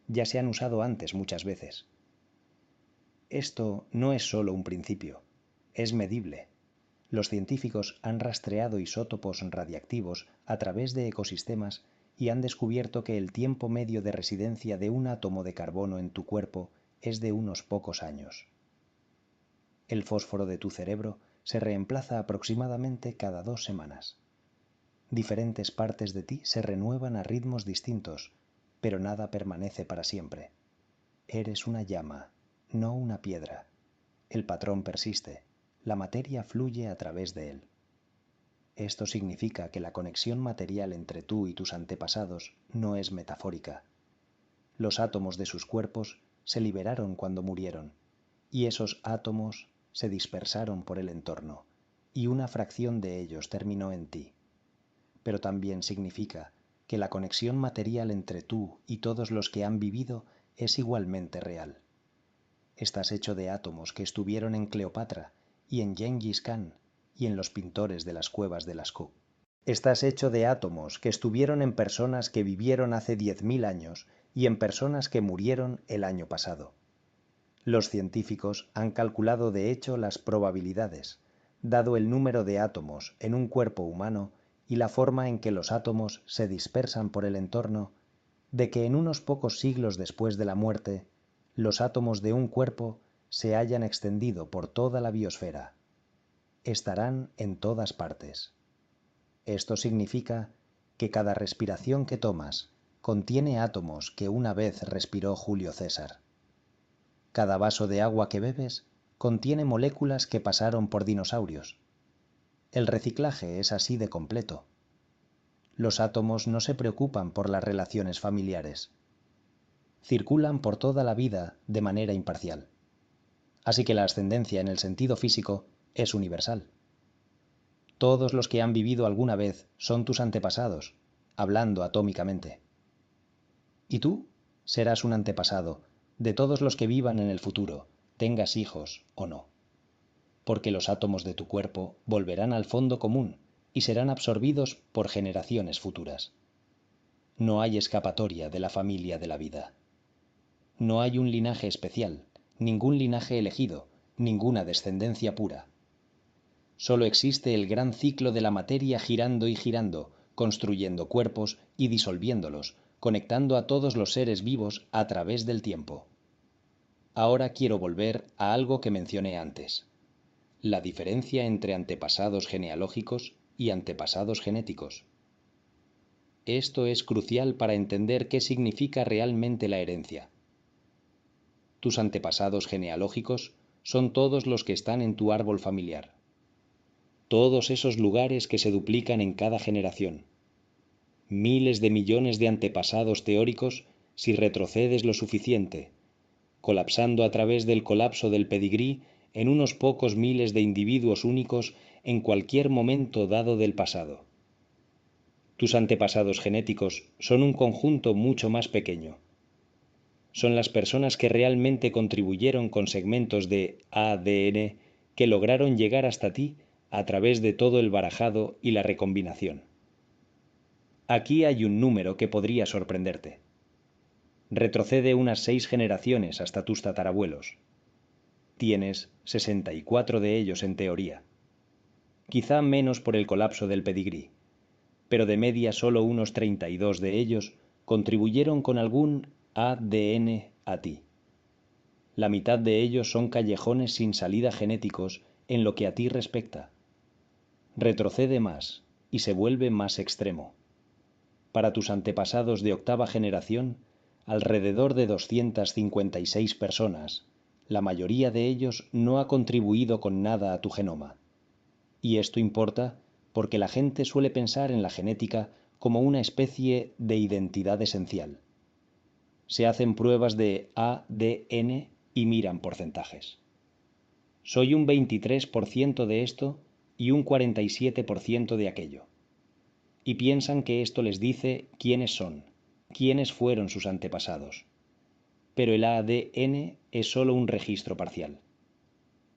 Ya se han usado antes muchas veces. Esto no es solo un principio, es medible. Los científicos han rastreado isótopos radiactivos a través de ecosistemas y han descubierto que el tiempo medio de residencia de un átomo de carbono en tu cuerpo es de unos pocos años. El fósforo de tu cerebro se reemplaza aproximadamente cada 2 semanas. Diferentes partes de ti se renuevan a ritmos distintos, pero nada permanece para siempre. Eres una llama, no una piedra. El patrón persiste. La materia fluye a través de él. Esto significa que la conexión material entre tú y tus antepasados no es metafórica. Los átomos de sus cuerpos se liberaron cuando murieron, y esos átomos se dispersaron por el entorno, y una fracción de ellos terminó en ti. Pero también significa que la conexión material entre tú y todos los que han vivido es igualmente real. Estás hecho de átomos que estuvieron en Cleopatra y en Gengis Khan y en los pintores de las cuevas de Lascaux. Estás hecho de átomos que estuvieron en personas que vivieron hace 10.000 años y en personas que murieron el año pasado. Los científicos han calculado de hecho las probabilidades, dado el número de átomos en un cuerpo humano y la forma en que los átomos se dispersan por el entorno, de que en unos pocos siglos después de la muerte, los átomos de un cuerpo se hayan extendido por toda la biosfera. Estarán en todas partes. Esto significa que cada respiración que tomas contiene átomos que una vez respiró Julio César. Cada vaso de agua que bebes contiene moléculas que pasaron por dinosaurios. El reciclaje es así de completo. Los átomos no se preocupan por las relaciones familiares. Circulan por toda la vida de manera imparcial. Así que la ascendencia en el sentido físico es universal. Todos los que han vivido alguna vez son tus antepasados, hablando atómicamente. Y tú serás un antepasado de todos los que vivan en el futuro, tengas hijos o no. Porque los átomos de tu cuerpo volverán al fondo común y serán absorbidos por generaciones futuras. No hay escapatoria de la familia de la vida. No hay un linaje especial, ningún linaje elegido, ninguna descendencia pura. Solo existe el gran ciclo de la materia girando y girando, construyendo cuerpos y disolviéndolos, conectando a todos los seres vivos a través del tiempo. Ahora quiero volver a algo que mencioné antes: la diferencia entre antepasados genealógicos y antepasados genéticos. Esto es crucial para entender qué significa realmente la herencia. Tus antepasados genealógicos son todos los que están en tu árbol familiar. Todos esos lugares que se duplican en cada generación. Miles de millones de antepasados teóricos si retrocedes lo suficiente, colapsando a través del colapso del pedigrí en unos pocos miles de individuos únicos en cualquier momento dado del pasado. Tus antepasados genéticos son un conjunto mucho más pequeño. Son las personas que realmente contribuyeron con segmentos de ADN que lograron llegar hasta ti a través de todo el barajado y la recombinación. Aquí hay un número que podría sorprenderte. Retrocede unas 6 generaciones hasta tus tatarabuelos. Tienes 64 de ellos en teoría. Quizá menos por el colapso del pedigrí, pero de media solo unos 32 de ellos contribuyeron con algún ADN a ti. La mitad de ellos son callejones sin salida genéticos en lo que a ti respecta. Retrocede más y se vuelve más extremo. Para tus antepasados de octava generación, alrededor de 256 personas, la mayoría de ellos no ha contribuido con nada a tu genoma. Y esto importa porque la gente suele pensar en la genética como una especie de identidad esencial. Se hacen pruebas de ADN y miran porcentajes. Soy un 23% de esto y un 47% de aquello. Y piensan que esto les dice quiénes son, quiénes fueron sus antepasados. Pero el ADN es solo un registro parcial.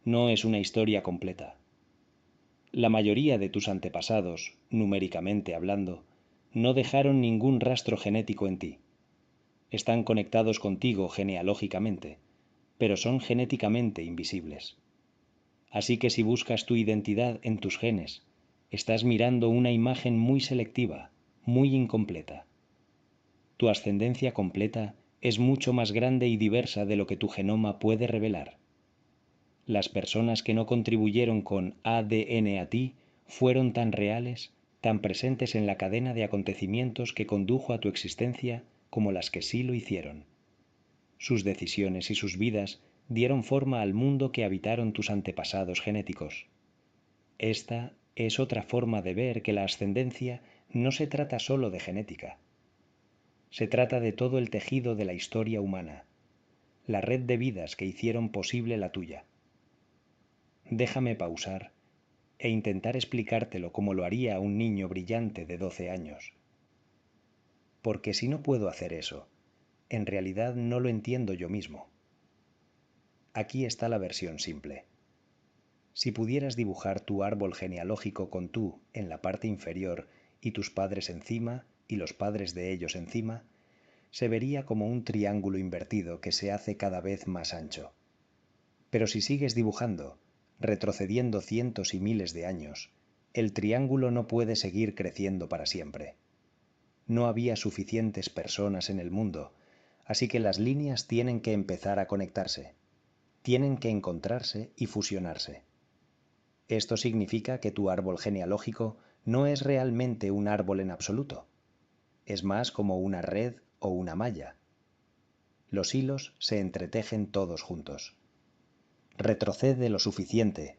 No es una historia completa. La mayoría de tus antepasados, numéricamente hablando, no dejaron ningún rastro genético en ti. Están conectados contigo genealógicamente, pero son genéticamente invisibles. Así que si buscas tu identidad en tus genes, estás mirando una imagen muy selectiva, muy incompleta. Tu ascendencia completa es mucho más grande y diversa de lo que tu genoma puede revelar. Las personas que no contribuyeron con ADN a ti fueron tan reales, tan presentes en la cadena de acontecimientos que condujo a tu existencia como las que sí lo hicieron. Sus decisiones y sus vidas dieron forma al mundo que habitaron tus antepasados genéticos. Esta es otra forma de ver que la ascendencia no se trata solo de genética. Se trata de todo el tejido de la historia humana, la red de vidas que hicieron posible la tuya. Déjame pausar e intentar explicártelo como lo haría un niño brillante de 12 años. Porque si no puedo hacer eso, en realidad no lo entiendo yo mismo. Aquí está la versión simple. Si pudieras dibujar tu árbol genealógico con tú en la parte inferior y tus padres encima y los padres de ellos encima, se vería como un triángulo invertido que se hace cada vez más ancho. Pero si sigues dibujando, retrocediendo cientos y miles de años, el triángulo no puede seguir creciendo para siempre. No había suficientes personas en el mundo, así que las líneas tienen que empezar a conectarse, tienen que encontrarse y fusionarse. Esto significa que tu árbol genealógico no es realmente un árbol en absoluto. Es más como una red o una malla. Los hilos se entretejen todos juntos. Retrocede lo suficiente,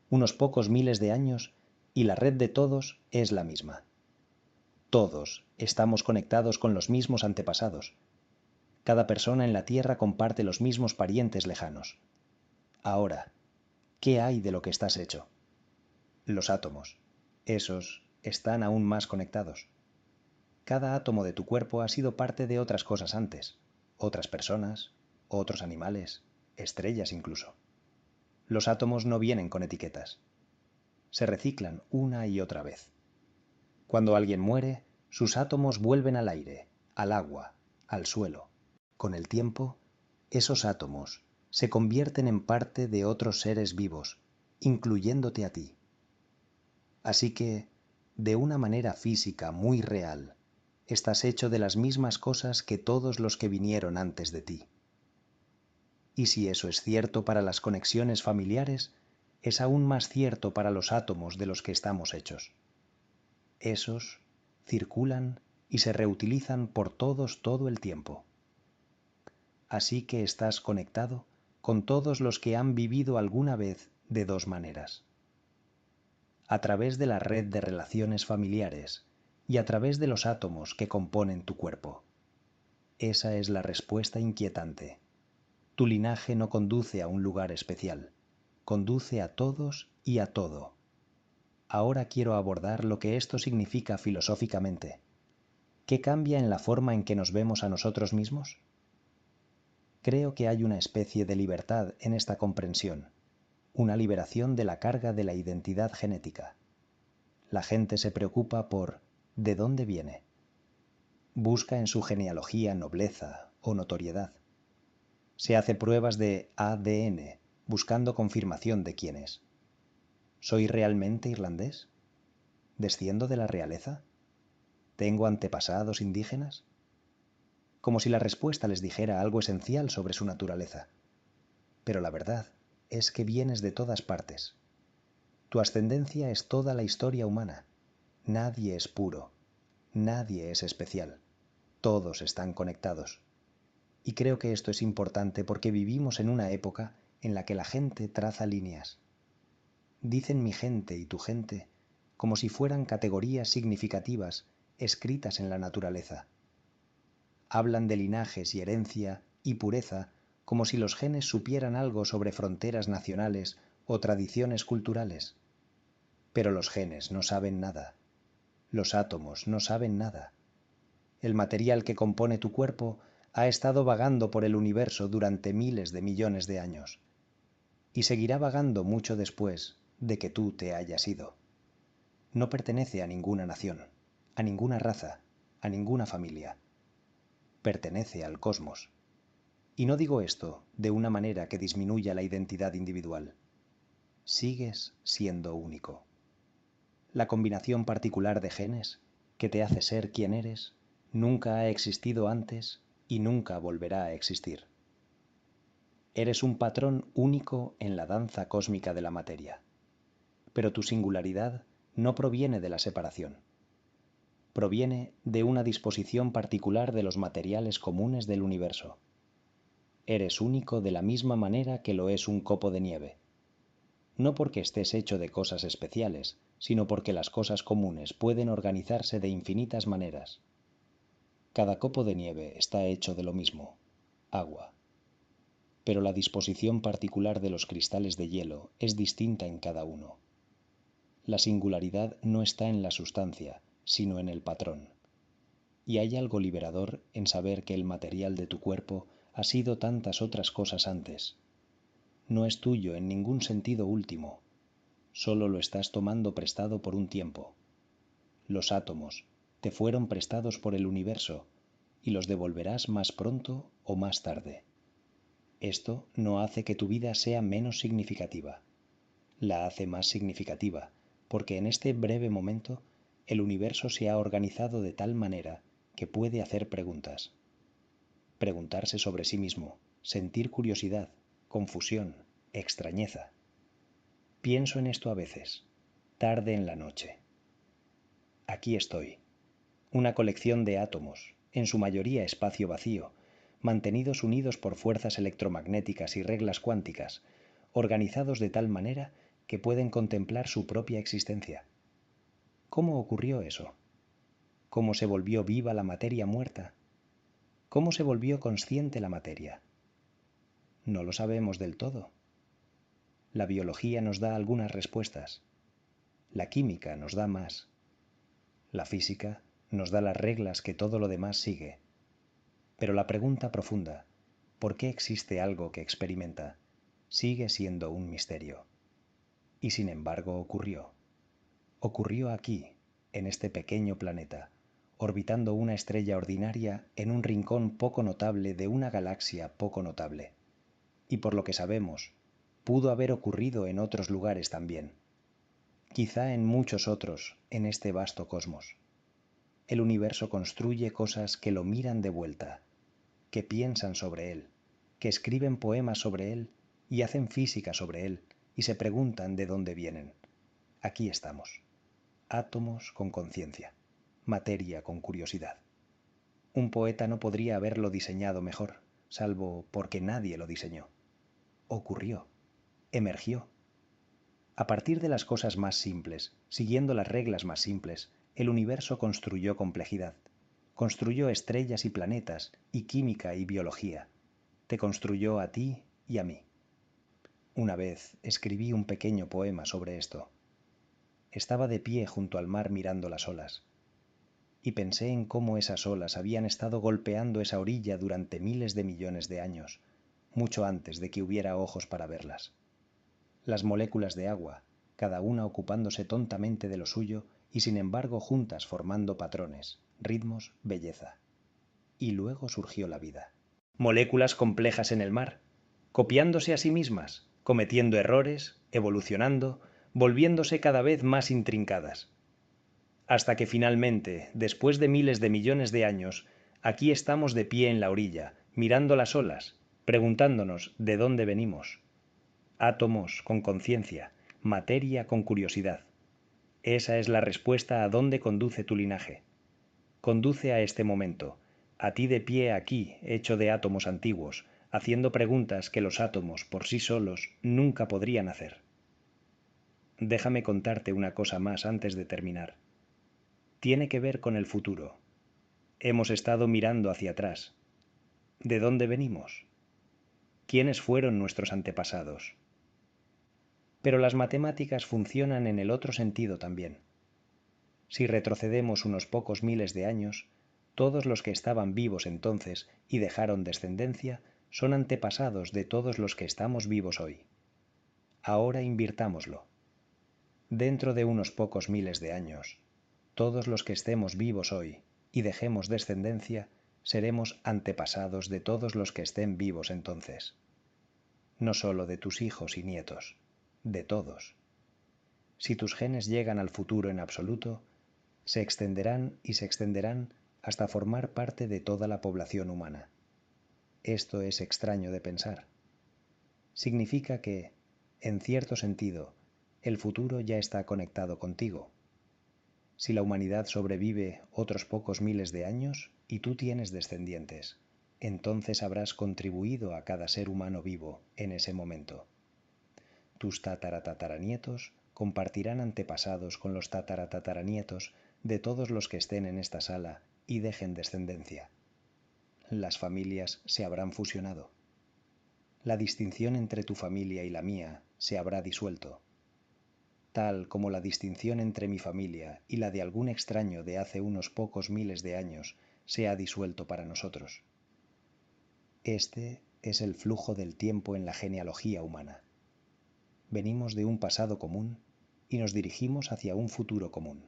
unos pocos miles de años, y la red de todos es la misma. Todos estamos conectados con los mismos antepasados. Cada persona en la Tierra comparte los mismos parientes lejanos. Ahora, ¿qué hay de lo que estás hecho? Los átomos. Esos están aún más conectados. Cada átomo de tu cuerpo ha sido parte de otras cosas antes, otras personas, otros animales, estrellas incluso. Los átomos no vienen con etiquetas. Se reciclan una y otra vez. Cuando alguien muere, sus átomos vuelven al aire, al agua, al suelo. Con el tiempo, esos átomos se convierten en parte de otros seres vivos, incluyéndote a ti. Así que, de una manera física muy real, estás hecho de las mismas cosas que todos los que vinieron antes de ti. Y si eso es cierto para las conexiones familiares, es aún más cierto para los átomos de los que estamos hechos. Esos circulan y se reutilizan por todos todo el tiempo. Así que estás conectado con todos los que han vivido alguna vez de dos maneras. A través de la red de relaciones familiares y a través de los átomos que componen tu cuerpo. Esa es la respuesta inquietante. Tu linaje no conduce a un lugar especial, conduce a todos y a todo. Ahora quiero abordar lo que esto significa filosóficamente. ¿Qué cambia en la forma en que nos vemos a nosotros mismos? Creo que hay una especie de libertad en esta comprensión. una liberación de la carga de la identidad genética. La gente se preocupa por ¿de dónde viene? Busca en su genealogía nobleza o notoriedad. Se hace pruebas de ADN buscando confirmación de quién es. ¿Soy realmente irlandés? ¿Desciendo de la realeza? ¿Tengo antepasados indígenas? Como si la respuesta les dijera algo esencial sobre su naturaleza. Pero la verdad es que vienes de todas partes. Tu ascendencia es toda la historia humana. Nadie es puro, nadie es especial. Todos están conectados. Y creo que esto es importante porque vivimos en una época en la que la gente traza líneas. Dicen mi gente y tu gente como si fueran categorías significativas escritas en la naturaleza. Hablan de linajes y herencia y pureza como si los genes supieran algo sobre fronteras nacionales o tradiciones culturales. Pero los genes no saben nada. Los átomos no saben nada. El material que compone tu cuerpo ha estado vagando por el universo durante miles de millones de años y seguirá vagando mucho después de que tú te hayas ido. No pertenece a ninguna nación, a ninguna raza, a ninguna familia. Pertenece al cosmos. Y no digo esto de una manera que disminuya la identidad individual. Sigues siendo único. La combinación particular de genes que te hace ser quien eres nunca ha existido antes y nunca volverá a existir. Eres un patrón único en la danza cósmica de la materia. Pero tu singularidad no proviene de la separación. Proviene de una disposición particular de los materiales comunes del universo. Eres único de la misma manera que lo es un copo de nieve. No porque estés hecho de cosas especiales, sino porque las cosas comunes pueden organizarse de infinitas maneras. Cada copo de nieve está hecho de lo mismo, agua. Pero la disposición particular de los cristales de hielo es distinta en cada uno. La singularidad no está en la sustancia, sino en el patrón. Y hay algo liberador en saber que el material de tu cuerpo ha sido tantas otras cosas antes. No es tuyo en ningún sentido último, solo lo estás tomando prestado por un tiempo. Los átomos te fueron prestados por el universo y los devolverás más pronto o más tarde. Esto no hace que tu vida sea menos significativa. La hace más significativa, porque en este breve momento el universo se ha organizado de tal manera que puede hacer preguntas. Preguntarse sobre sí mismo, sentir curiosidad, confusión, extrañeza. Pienso en esto a veces, tarde en la noche. Aquí estoy, una colección de átomos, en su mayoría espacio vacío, mantenidos unidos por fuerzas electromagnéticas y reglas cuánticas, organizados de tal manera que pueden contemplar su propia existencia. ¿Cómo ocurrió eso? ¿Cómo se volvió viva la materia muerta? ¿Cómo se volvió consciente la materia? No lo sabemos del todo. La biología nos da algunas respuestas. La química nos da más. La física nos da las reglas que todo lo demás sigue. Pero la pregunta profunda, ¿por qué existe algo que experimenta?, sigue siendo un misterio. Y sin embargo ocurrió. Ocurrió aquí, en este pequeño planeta, orbitando una estrella ordinaria en un rincón poco notable de una galaxia poco notable. Y por lo que sabemos, pudo haber ocurrido en otros lugares también. Quizá en muchos otros, en este vasto cosmos. El universo construye cosas que lo miran de vuelta, que piensan sobre él, que escriben poemas sobre él y hacen física sobre él y se preguntan de dónde vienen. Aquí estamos. Átomos con conciencia, materia con curiosidad. Un poeta no podría haberlo diseñado mejor, salvo porque nadie lo diseñó. Ocurrió, emergió. A partir de las cosas más simples, siguiendo las reglas más simples, el universo construyó complejidad. Construyó estrellas y planetas, y química y biología. Te construyó a ti y a mí. Una vez escribí un pequeño poema sobre esto. Estaba de pie junto al mar mirando las olas, y pensé en cómo esas olas habían estado golpeando esa orilla durante miles de millones de años, mucho antes de que hubiera ojos para verlas. las moléculas de agua, cada una ocupándose tontamente de lo suyo y sin embargo juntas formando patrones, ritmos, belleza. Y luego surgió la vida. Moléculas complejas en el mar, copiándose a sí mismas, cometiendo errores, evolucionando, volviéndose cada vez más intrincadas. Hasta que finalmente, después de miles de millones de años, aquí estamos de pie en la orilla, mirando las olas, preguntándonos de dónde venimos. Átomos con conciencia, materia con curiosidad. Esa es la respuesta a dónde conduce tu linaje. Conduce a este momento, a ti de pie aquí, hecho de átomos antiguos, haciendo preguntas que los átomos por sí solos nunca podrían hacer. Déjame contarte una cosa más antes de terminar. Tiene que ver con el futuro. Hemos estado mirando hacia atrás. ¿De dónde venimos? ¿Quiénes fueron nuestros antepasados? Pero las matemáticas funcionan en el otro sentido también. Si retrocedemos unos pocos miles de años, todos los que estaban vivos entonces y dejaron descendencia son antepasados de todos los que estamos vivos hoy. Ahora invirtámoslo. Dentro de unos pocos miles de años, todos los que estemos vivos hoy y dejemos descendencia, seremos antepasados de todos los que estén vivos entonces. No solo de tus hijos y nietos, de todos. Si tus genes llegan al futuro en absoluto, se extenderán y se extenderán hasta formar parte de toda la población humana. Esto es extraño de pensar. Significa que, en cierto sentido, el futuro ya está conectado contigo. Si la humanidad sobrevive otros pocos miles de años y tú tienes descendientes, entonces habrás contribuido a cada ser humano vivo en ese momento. Tus tataratataranietos compartirán antepasados con los tataratataranietos de todos los que estén en esta sala y dejen descendencia. Las familias se habrán fusionado. La distinción entre tu familia y la mía se habrá disuelto, tal como la distinción entre mi familia y la de algún extraño de hace unos pocos miles de años se ha disuelto para nosotros. Este es el flujo del tiempo en la genealogía humana. Venimos de un pasado común y nos dirigimos hacia un futuro común.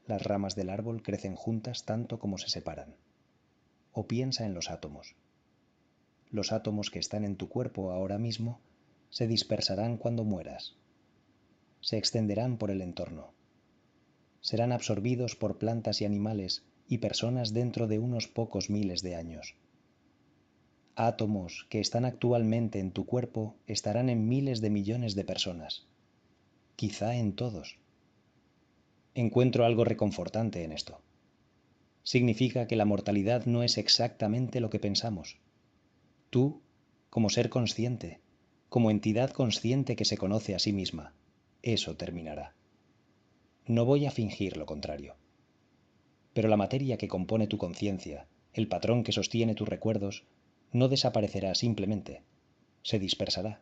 Las ramas del árbol crecen juntas tanto como se separan. O piensa en los átomos. Los átomos que están en tu cuerpo ahora mismo se dispersarán cuando mueras. Se extenderán por el entorno. Serán absorbidos por plantas y animales y personas dentro de unos pocos miles de años. Átomos que están actualmente en tu cuerpo estarán en miles de millones de personas, quizá en todos. Encuentro algo reconfortante en esto. Significa que la mortalidad no es exactamente lo que pensamos. Tú, como ser consciente, como entidad consciente que se conoce a sí misma, eso terminará. No voy a fingir lo contrario. Pero la materia que compone tu conciencia, el patrón que sostiene tus recuerdos, no desaparecerá simplemente, se dispersará.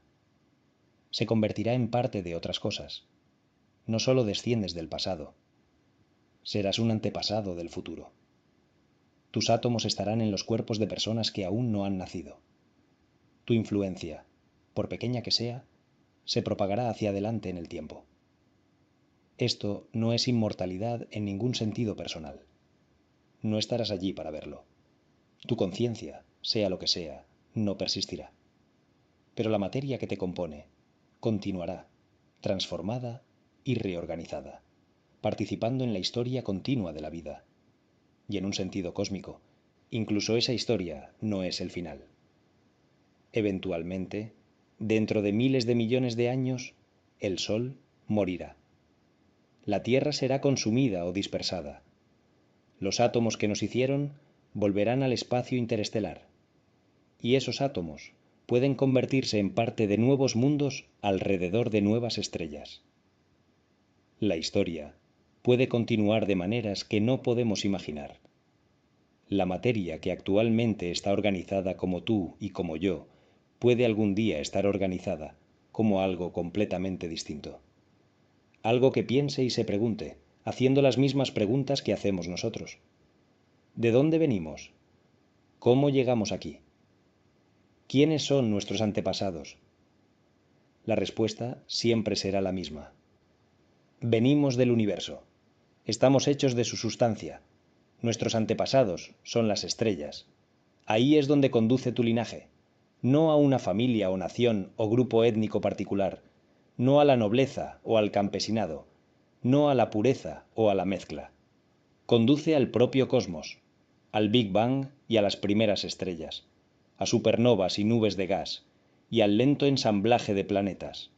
Se convertirá en parte de otras cosas. No solo desciendes del pasado, serás un antepasado del futuro. Tus átomos estarán en los cuerpos de personas que aún no han nacido. Tu influencia, por pequeña que sea, se propagará hacia adelante en el tiempo. Esto no es inmortalidad en ningún sentido personal. No estarás allí para verlo. Tu conciencia, sea lo que sea, no persistirá. Pero la materia que te compone continuará, transformada y reorganizada, participando en la historia continua de la vida. Y en un sentido cósmico, incluso esa historia no es el final. Eventualmente, dentro de miles de millones de años, el Sol morirá. La Tierra será consumida o dispersada. Los átomos que nos hicieron volverán al espacio interestelar. Y esos átomos pueden convertirse en parte de nuevos mundos alrededor de nuevas estrellas. La historia puede continuar de maneras que no podemos imaginar. La materia que actualmente está organizada como tú y como yo puede algún día estar organizada como algo completamente distinto. Algo que piense y se pregunte, haciendo las mismas preguntas que hacemos nosotros. ¿De dónde venimos? ¿Cómo llegamos aquí? ¿Quiénes son nuestros antepasados? La respuesta siempre será la misma. Venimos del universo. Estamos hechos de su sustancia. Nuestros antepasados son las estrellas. Ahí es donde conduce tu linaje. No a una familia o nación o grupo étnico particular. No a la nobleza o al campesinado. No a la pureza o a la mezcla. Conduce al propio cosmos, al Big Bang y a las primeras estrellas, a supernovas y nubes de gas, y al lento ensamblaje de planetas.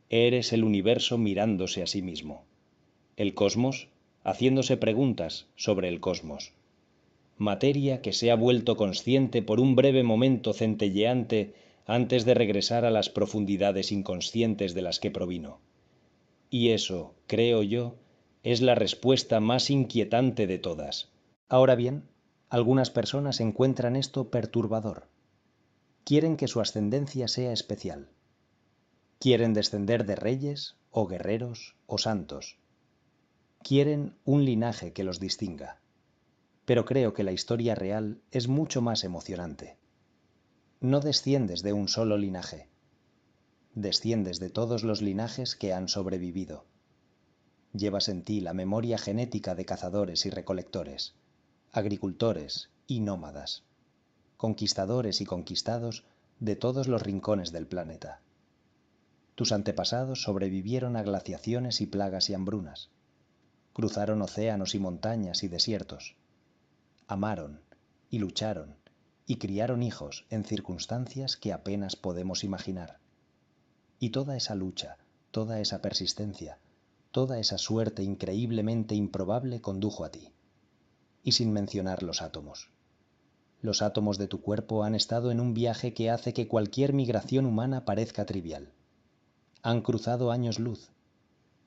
Eres el universo mirándose a sí mismo. El cosmos haciéndose preguntas sobre el cosmos. Materia que se ha vuelto consciente por un breve momento centelleante antes de regresar a las profundidades inconscientes de las que provino. Y eso, creo yo, es la respuesta más inquietante de todas. Ahora bien, algunas personas encuentran esto perturbador. Quieren que su ascendencia sea especial. Quieren descender de reyes, o guerreros, o santos. Quieren un linaje que los distinga. Pero creo que la historia real es mucho más emocionante. No desciendes de un solo linaje. Desciendes de todos los linajes que han sobrevivido. Llevas en ti la memoria genética de cazadores y recolectores, agricultores y nómadas, conquistadores y conquistados de todos los rincones del planeta. Tus antepasados sobrevivieron a glaciaciones y plagas y hambrunas. Cruzaron océanos y montañas y desiertos. Amaron y lucharon y criaron hijos en circunstancias que apenas podemos imaginar. Y toda esa lucha, toda esa persistencia, toda esa suerte increíblemente improbable condujo a ti. Y sin mencionar los átomos. Los átomos de tu cuerpo han estado en un viaje que hace que cualquier migración humana parezca trivial. Han cruzado años luz.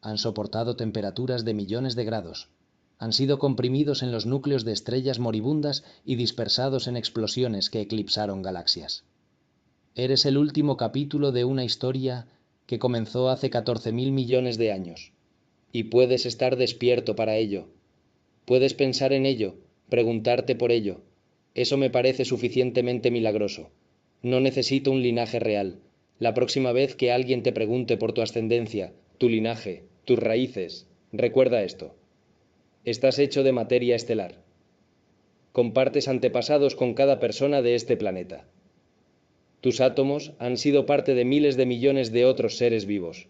Han soportado temperaturas de millones de grados. Han sido comprimidos en los núcleos de estrellas moribundas y dispersados en explosiones que eclipsaron galaxias. Eres el último capítulo de una historia que comenzó hace 14.000 millones de años. Y puedes estar despierto para ello. Puedes pensar en ello, preguntarte por ello. Eso me parece suficientemente milagroso. No necesito un linaje real. La próxima vez que alguien te pregunte por tu ascendencia, tu linaje, tus raíces, recuerda esto. Estás hecho de materia estelar. Compartes antepasados con cada persona de este planeta. Tus átomos han sido parte de miles de millones de otros seres vivos.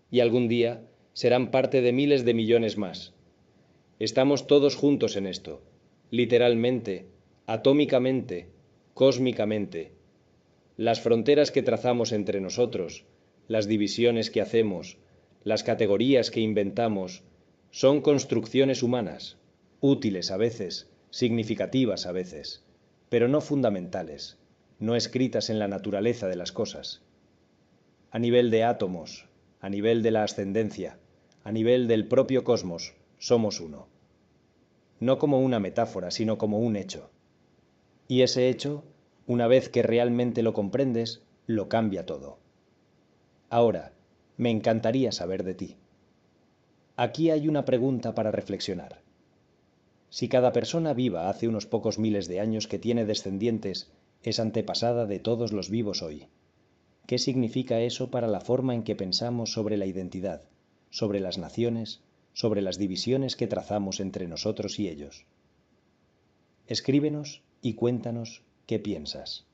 Y algún día serán parte de miles de millones más. Estamos todos juntos en esto, literalmente, atómicamente, cósmicamente. Las fronteras que trazamos entre nosotros, las divisiones que hacemos, las categorías que inventamos, son construcciones humanas, útiles a veces, significativas a veces, pero no fundamentales, no escritas en la naturaleza de las cosas. A nivel de átomos, a nivel de la ascendencia, a nivel del propio cosmos, somos uno. No como una metáfora, sino como un hecho. Y ese hecho, una vez que realmente lo comprendes, lo cambia todo. Ahora, me encantaría saber de ti. Aquí hay una pregunta para reflexionar. Si cada persona viva hace unos pocos miles de años que tiene descendientes, es antepasada de todos los vivos hoy. ¿Qué significa eso para la forma en que pensamos sobre la identidad, sobre las naciones, sobre las divisiones que trazamos entre nosotros y ellos? Escríbenos y cuéntanos qué piensas.